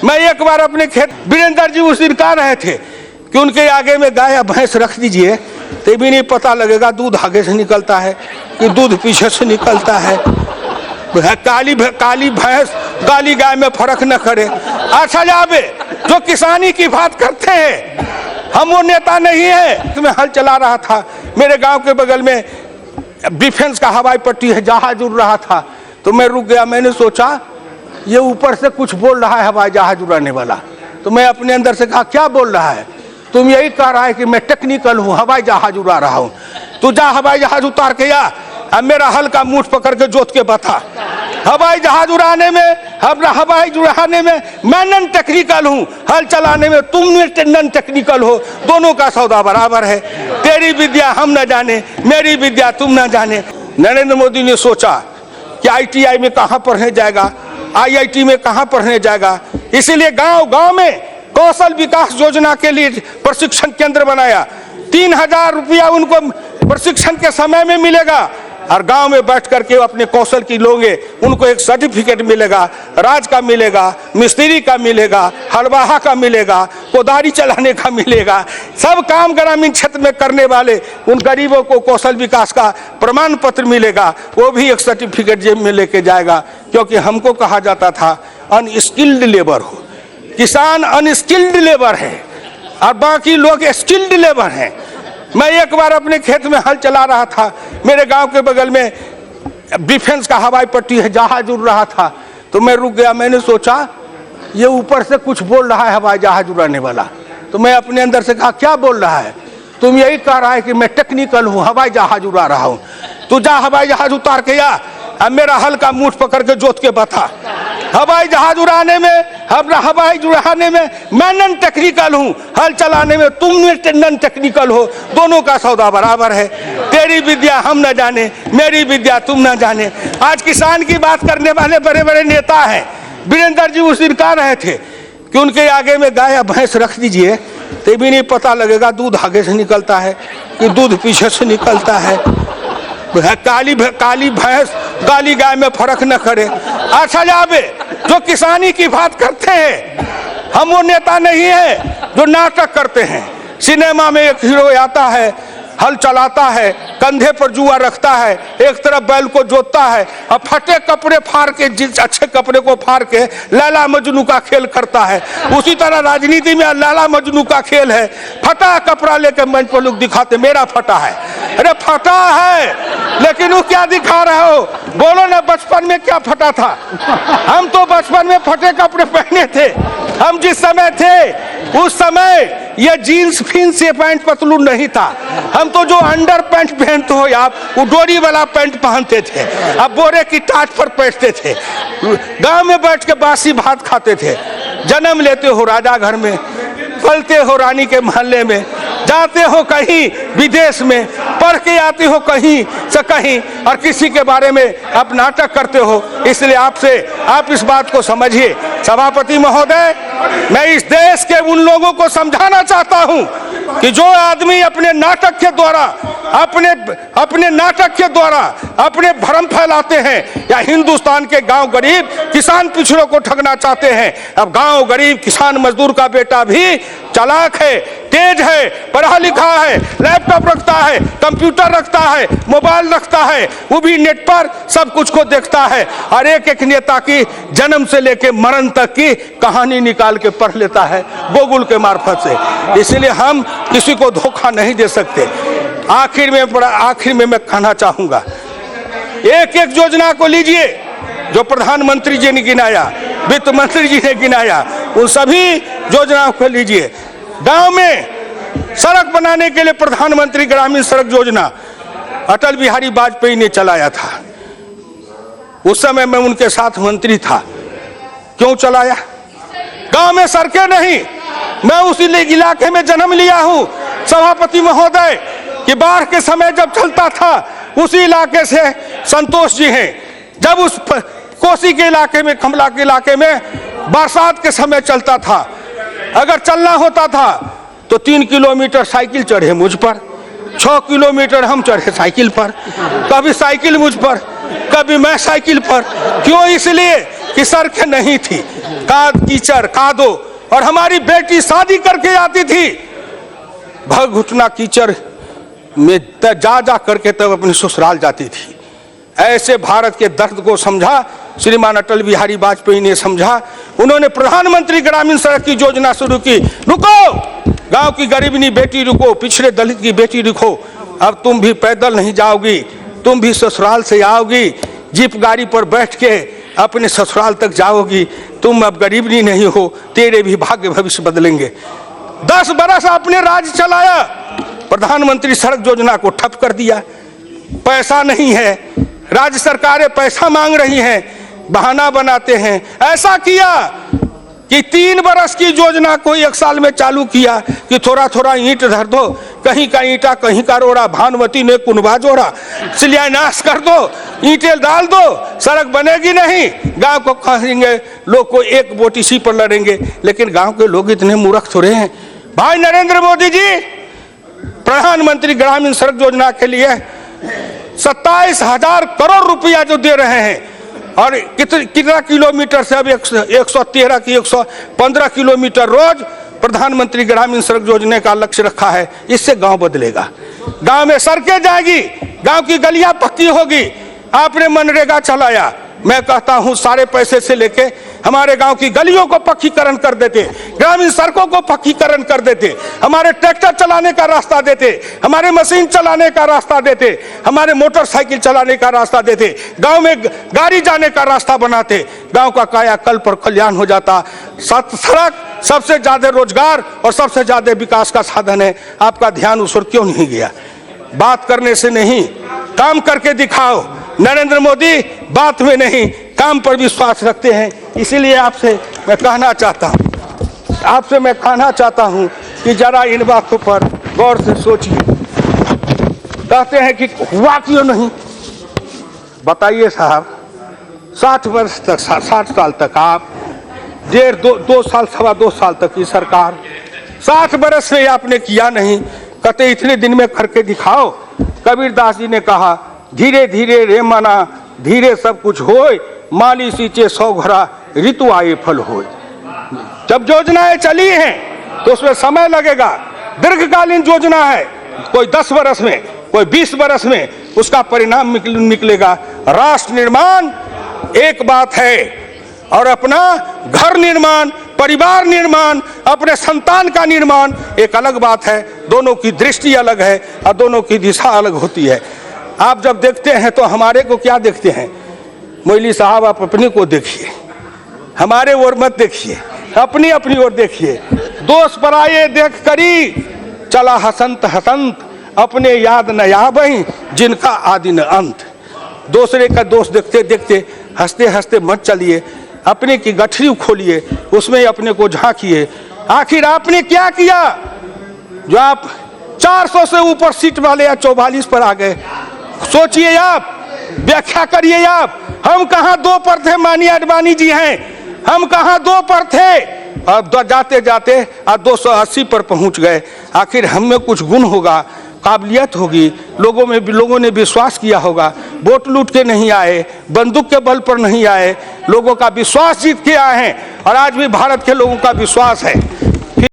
मैं एक बार अपने खेत वीरेंद्र जी उस दिन कह रहे थे कि उनके आगे में गाय या भैंस रख दीजिए तो भी नहीं पता लगेगा दूध आगे से निकलता है कि दूध पीछे से निकलता है। काली भैंस काली गाय में फर्क न करे। अच्छा जाबे जो किसानी की बात करते हैं, हम वो नेता नहीं है। मैं हल चला रहा था, मेरे गांव के बगल में डिफेंस का हवाई पट्टी है, जहाज उड़ रहा था तो मैं रुक गया। मैंने सोचा ये ऊपर से कुछ बोल रहा है हवाई जहाज उड़ाने वाला, तो मैं अपने अंदर से कहा क्या बोल रहा है? तुम यही कह रहा है कि मैं टेक्निकल हूँ, हवाई जहाज उड़ा रहा हूँ। तू जा हवाई जहाज उतार के आ, अब मेरा हल का मूठ पकड़ के जोत के बता। हवाई जहाज उड़ाने में मैं नन टेक्निकल हूँ, हल चलाने में तुम नन टेक्निकल हो, दोनों का सौदा बराबर है। तेरी विद्या हम न जाने, मेरी विद्या तुम न जाने। नरेंद्र मोदी ने सोचा कि ITI में कहाँ पढ़ने जाएगा, IIT में कहाँ पढ़ने जाएगा, इसीलिए गांव गांव में कौशल विकास योजना के लिए प्रशिक्षण केंद्र बनाया। 3000 रुपया उनको प्रशिक्षण के समय में मिलेगा और गांव में बैठ करके अपने कौशल की लोगे, उनको एक सर्टिफिकेट मिलेगा, राज का मिलेगा, मिस्त्री का मिलेगा, हलवाहा का मिलेगा, कोदारी चलाने का मिलेगा। सब काम ग्रामीण क्षेत्र में करने वाले उन गरीबों को कौशल विकास का प्रमाण पत्र मिलेगा, वो भी एक सर्टिफिकेट जेब में लेके जाएगा। क्योंकि हमको कहा जाता था अनस्किल्ड लेबर हो, किसान अनस्किल्ड लेबर है और बाकी लोग स्किल्ड लेबर हैं। मैं एक बार अपने खेत में हल चला रहा था, मेरे गांव के बगल में डिफेंस का हवाई पट्टी है, जहाज उड़ रहा था तो मैं रुक गया। मैंने सोचा ये ऊपर से कुछ बोल रहा है हवाई जहाज उड़ाने वाला, तो मैं अपने अंदर से कहा क्या बोल रहा है? तुम यही कह रहा है कि मैं टेक्निकल हूँ, हवाई जहाज उड़ा रहा हूँ। तू जा हवाई जहाज उतार के आ, अब मेरा हल का मूठ पकड़ के जोत के बता। हवाई जहाज उड़ाने में मैं नन टेक्निकल हूँ, हल चलाने में तुम नन टेक्निकल हो, दोनों का सौदा बराबर है। तेरी विद्या हम न जाने, मेरी विद्या तुम न जाने। आज किसान की बात करने वाले बड़े बड़े नेता हैं। वीरेंद्र जी उस दिन कह रहे थे कि उनके आगे में गाय या भैंस रख दीजिए तो भी नहीं पता लगेगा दूध आगे से निकलता है कि दूध पीछे से निकलता है। काली भैंस काली गाय में फर्क न करे। अच्छा जाबे जो किसानी की बात करते हैं, हम वो नेता नहीं है जो नाटक करते हैं। सिनेमा में एक हीरो आता है, हल चलाता है, कंधे पर जुआ रखता है, एक तरफ बैल को जोतता है और फटे कपड़े फाड़ के, जिस अच्छे कपड़े को फाड़ के लैला मजनू का खेल करता है। उसी तरह राजनीति में लैला मजनू का खेल है। फटा कपड़ा लेके मंच पर लोग दिखाते मेरा फटा है। अरे फटा है लेकिन वो क्या दिखा रहे हो? बोलो ना बचपन में क्या फटा था? हम तो बचपन में फटे कपड़े पहने थे। हम जिस समय थे उस समय ये जीन्स फिन्स ये पैंट पतलून नहीं था। हम तो जो अंडर पैंट पहनते हो आप, वो डोरी वाला पैंट पहनते थे, अब बोरे की टाट पर बैठते थे, गांव में बैठ के बासी भात खाते थे। जन्म लेते हो राजा घर में, पलते हो रानी के महल्ले में, जाते हो कहीं विदेश में, पढ़ के आते हो कहीं से कहीं और किसी के बारे में आप नाटक करते हो। इसलिए आप इस बात को समझिए। सभापति महोदय, मैं इस देश के उन लोगों को समझाना चाहता हूं कि जो आदमी अपने नाटक के द्वारा अपने भ्रम फैलाते हैं या हिंदुस्तान के गांव गरीब किसान पिछड़ों को ठगना चाहते हैं। अब गांव गरीब किसान मजदूर का बेटा भी चालाक है, तेज है, पढ़ा लिखा है, लैपटॉप रखता है, कंप्यूटर रखता है, मोबाइल रखता है, वो भी नेट पर सब कुछ को देखता है और एक एक नेता की जन्म से लेके मरण तक की कहानी निकाल के पढ़ लेता है गूगल के मार्फत से। इसलिए हम किसी को धोखा नहीं दे सकते। आखिर में मैं कहना चाहूंगा, एक एक योजना को लीजिए जो प्रधानमंत्री जी ने गिनाया, वित्त मंत्री जी ने गिनाया, उन सभी योजनाओं को लीजिए। गांव में सड़क बनाने के लिए प्रधानमंत्री ग्रामीण सड़क योजना अटल बिहारी वाजपेयी ने चलाया था। उस समय मैं उनके साथ मंत्री था। क्यों चलाया? गांव में सड़कें नहीं। मैं उसी इलाके में जन्म लिया हूं सभापति महोदय कि बाढ़ के समय जब चलता था उसी इलाके से संतोष जी हैं। जब उस कोसी के इलाके में, कमला के इलाके में बरसात के समय चलता था, अगर चलना होता था तो 3 किलोमीटर साइकिल चढ़े मुझ पर, 6 किलोमीटर हम चढ़े साइकिल पर, कभी साइकिल मुझ पर, कभी मैं साइकिल पर। क्यों? इसलिए कि सड़कें नहीं थी, कीचड़ कादो, और हमारी बेटी शादी करके आती थी भर घुटना कीचड़ में जा करके तब अपने ससुराल जाती थी। ऐसे भारत के दर्द को समझा श्रीमान अटल बिहारी वाजपेयी ने, समझा। उन्होंने प्रधानमंत्री ग्रामीण सड़क की योजना शुरू की। रुको, गांव की गरीबनी बेटी रुको, पिछड़े दलित की बेटी रुको, अब तुम भी पैदल नहीं जाओगी, तुम भी ससुराल से आओगी, जीप गाड़ी पर बैठ के अपने ससुराल तक जाओगी, तुम अब गरीबनी नहीं हो, तेरे भी भाग्य भविष्य बदलेंगे। 10 बरस आपने राज चलाया, प्रधानमंत्री सड़क योजना को ठप कर दिया। पैसा नहीं है, राज्य सरकारें पैसा मांग रही हैं, बहाना बनाते हैं। ऐसा किया कि 3 बरस की योजना को 1 साल में चालू किया कि थोड़ा थोड़ा ईंट धर दो, कहीं का ईंटा कहीं का रोड़ा, भानुमती ने कुनबा जोड़ा, शिलान्यास कर दो, ईंटें डाल दो, सड़क बनेगी नहीं, गांव को कहेंगे, लोग को एक वोट इसी पर लड़ेंगे। लेकिन गांव के लोग इतने मूर्ख थोड़े हैं। भाई नरेंद्र मोदी जी प्रधानमंत्री ग्रामीण सड़क योजना के लिए 27,000 करोड़ रुपया जो दे रहे हैं, और कितना किलोमीटर से अब 113 की 115 किलोमीटर रोज प्रधानमंत्री ग्रामीण सड़क योजना का लक्ष्य रखा है। इससे गांव बदलेगा, गांव में सड़कें जाएगी, गांव की गलियां पक्की होगी। आपने मनरेगा चलाया, मैं कहता हूं सारे पैसे से लेके हमारे गांव की गलियों को पक्कीकरण कर देते, ग्रामीण सड़कों को पक्कीकरण कर देते, हमारे ट्रैक्टर चलाने का रास्ता देते, हमारे मशीन चलाने का रास्ता देते, हमारे मोटरसाइकिल चलाने का रास्ता देते, गांव में गाड़ी जाने का रास्ता बनाते, गांव का कायाकल्प पर कल्याण हो जाता। सड़क सबसे ज्यादा रोजगार और सबसे ज्यादा विकास का साधन है। आपका ध्यान उस ओर क्यों नहीं गया? बात करने से नहीं, काम करके दिखाओ। नरेंद्र मोदी बात में नहीं, काम पर विश्वास रखते हैं। इसीलिए आपसे मैं कहना चाहता हूं कि जरा इन बातों पर गौर से सोचिए। कहते हैं कि हुआ क्यों नहीं? बताइए साहब, 60 वर्ष तक, 60 साल तक आप, 2 साल, 2.25 साल तक की सरकार, 60 बरस में आपने किया नहीं। कहते इतने दिन में करके दिखाओ। कबीरदास जी ने कहा, धीरे धीरे रे मना धीरे सब कुछ होए, माली सींचे 100 घड़ा ऋतु आए फल होए। जब योजनाएं चली हैं तो उसमें समय लगेगा, दीर्घकालीन योजना है, कोई 10 बरस में, कोई 20 बरस में उसका परिणाम निकलेगा। राष्ट्र निर्माण एक बात है और अपना घर निर्माण, परिवार निर्माण, अपने संतान का निर्माण एक अलग बात है। दोनों की दृष्टि अलग है और दोनों की दिशा अलग होती है। आप जब देखते हैं तो हमारे को क्या देखते हैं? मोइली साहब, आप अपने को देखिए, हमारे ओर मत देखिए, अपनी अपनी ओर देखिए। दोष पराये देख करी चला हसंत हसंत, अपने याद न आबहि जिनका आदि न अंत। दूसरे का दोष देखते देखते हंसते हंसते मत चलिए, अपने की गठरी खोलिए, उसमें अपने को झांकिए। आखिर आपने क्या किया जो आप 400 से ऊपर सीट वाले या 44 पर आ गए? सोचिए आप, व्याख्या करिए आप। हम कहां 2 पर थे? माननीय अडवाणी जी हैं, हम कहां 2 पर थे? अब जाते जाते 280 पर पहुंच गए। आखिर हम में कुछ गुण होगा, काबिलियत होगी, लोगों ने विश्वास किया होगा। वोट लूट के नहीं आए, बंदूक के बल पर नहीं आए, लोगों का विश्वास जीत के आए हैं और आज भी भारत के लोगों का विश्वास है।